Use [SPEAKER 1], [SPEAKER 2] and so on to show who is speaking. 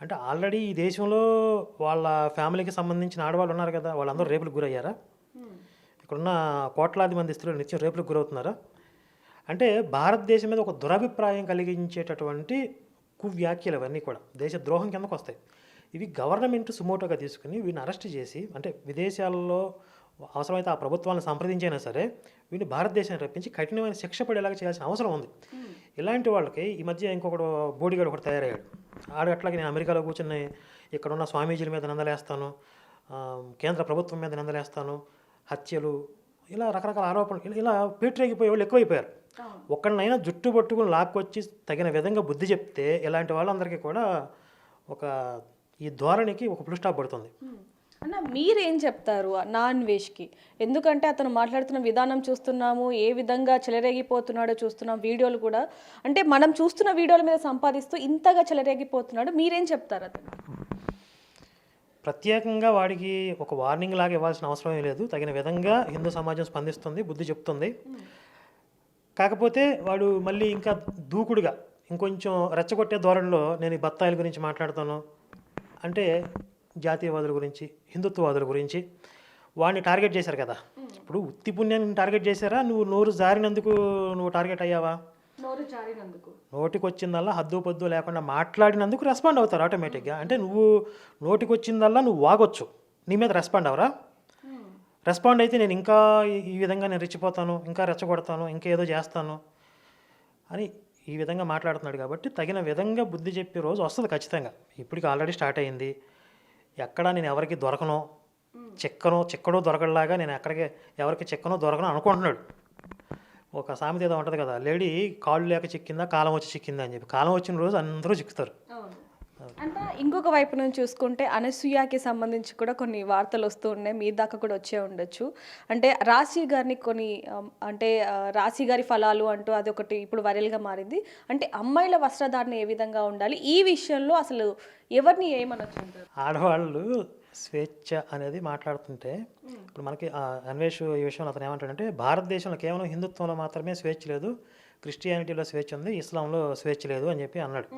[SPEAKER 1] అంటే ఆల్రెడీ ఈ దేశంలో వాళ్ళ ఫ్యామిలీకి సంబంధించిన ఆడవాళ్ళు ఉన్నారు కదా, వాళ్ళందరూ రేపులకు గురయ్యారా? ఇక్కడున్న కోట్లాది మంది స్త్రీలు నిత్యం రేపులకు గురవుతున్నారా? అంటే భారతదేశం మీద ఒక దురభిప్రాయం కలిగించేటటువంటి కువ్యాఖ్యలు అవన్నీ కూడా దేశ ద్రోహం కిందకు వస్తాయి. ఇవి గవర్నమెంట్ సుమోటోగా తీసుకుని వీడిని అరెస్ట్ చేసి, అంటే విదేశాల్లో అవసరమైతే ఆ ప్రభుత్వాలను సంప్రదించైనా సరే వీడిని భారతదేశాన్ని రప్పించి కఠినమైన శిక్ష పడేలాగా చేయాల్సిన అవసరం ఉంది. ఇలాంటి వాళ్ళకి ఈ మధ్య ఇంకొకడు బోడిగాడు ఒకటి తయారయ్యాడు. ఆడు అట్లాగే నేను అమెరికాలో కూర్చుని ఇక్కడున్న స్వామీజీల మీద నిందలేస్తాను, కేంద్ర ప్రభుత్వం మీద నిందలేస్తాను, హత్యలు, ఇలా రకరకాల ఆరోపణలు, ఇలా పేటరేగిపోయే వాళ్ళు ఎక్కువైపోయారు. ఒక్కడినైనా జుట్టు పట్టుకుని లాక్కొచ్చి తగిన విధంగా బుద్ధి చెప్తే ఇలాంటి వాళ్ళందరికీ కూడా ఒక ఈ ధోరణికి ఒక ఫుల్ స్టాప్ పడుతుంది.
[SPEAKER 2] అన్న మీరేం చెప్తారు నా అన్వేష్కి? ఎందుకంటే అతను మాట్లాడుతున్న విధానం చూస్తున్నాము, ఏ విధంగా చెలరేగిపోతున్నాడో చూస్తున్నాం, వీడియోలు కూడా అంటే మనం చూస్తున్న వీడియోల మీద సంపాదిస్తూ ఇంతగా చెలరేగిపోతున్నాడు. మీరేం చెప్తారు అతను?
[SPEAKER 1] ప్రత్యేకంగా వాడికి ఒక వార్నింగ్ లాగా ఇవ్వాల్సిన అవసరం లేదు. తగిన విధంగా హిందూ సమాజం స్పందిస్తుంది, బుద్ధి చెప్తుంది. కాకపోతే వాడు మళ్ళీ ఇంకా దూకుడుగా ఇంకొంచెం రెచ్చగొట్టే ధోరణిలో నేను ఈ బత్తాయిల గురించి మాట్లాడతాను అంటే, జాతీయవాదుల గురించి, హిందుత్వవాదుల గురించి వాడిని టార్గెట్ చేశారు కదా. ఇప్పుడు ఉత్తి పుణ్యాన్ని టార్గెట్ చేశారా, నువ్వు నోరు జారినందుకు నువ్వు టార్గెట్ అయ్యావా? నోటికి వచ్చిందల్లా హద్దు పొద్దు లేకుండా మాట్లాడినందుకు రెస్పాండ్ అవుతారు ఆటోమేటిక్గా. అంటే నువ్వు నోటికి వచ్చిందల్లా నువ్వు వాగొచ్చు, నీ మీద రెస్పాండ్ అవరా? రెస్పాండ్ అయితే నేను ఇంకా ఈ విధంగా నేను రెచ్చిపోతాను, ఇంకా రెచ్చగొడతాను, ఇంకా ఏదో చేస్తాను అని ఈ విధంగా మాట్లాడుతున్నాడు. కాబట్టి తగిన విధంగా బుద్ధి చెప్పే రోజు వస్తుంది ఖచ్చితంగా. ఇప్పటికి ఆల్రెడీ స్టార్ట్ అయ్యింది. ఎక్కడా నేను ఎవరికి దొరకను, చిక్కడో దొరకలాగా నేను ఎవరికి చిక్కనో దొరకను అనుకుంటున్నాడు. ఒక సామెత ఏదో ఉంటుంది కదా, లేడీ కాళ్ళు లేక చిక్కిందా కాలం వచ్చి చిక్కిందా అని చెప్పి. కాలం వచ్చిన రోజు అందరూ చిక్కుతారు.
[SPEAKER 2] అంటే ఇంకొక వైపు నుంచి చూసుకుంటే అనసూయకి సంబంధించి కూడా కొన్ని వార్తలు వస్తూ ఉన్నాయి, మీ దాకా కూడా వచ్చే ఉండొచ్చు. అంటే రాశి గారిని కొన్ని అంటే రాశి గారి ఫలాలు అంటూ అది ఒకటి ఇప్పుడు వైరల్గా మారింది. అంటే అమ్మాయిల వస్త్రధారణ ఏ విధంగా ఉండాలి, ఈ విషయంలో అసలు ఎవరిని ఏమనొచ్చు అంటారు?
[SPEAKER 1] ఆడవాళ్ళు స్వేచ్ఛ అనేది మాట్లాడుతుంటే ఇప్పుడు మనకి అన్వేష్ ఈ విషయంలో అతను ఏమంటాడంటే, భారతదేశంలో కేవలం హిందుత్వంలో మాత్రమే స్వేచ్ఛ లేదు, క్రిస్టియానిటీలో స్వేచ్ఛ ఉంది, ఇస్లాంలో స్వేచ్ఛ లేదు అని చెప్పి అన్నాడు.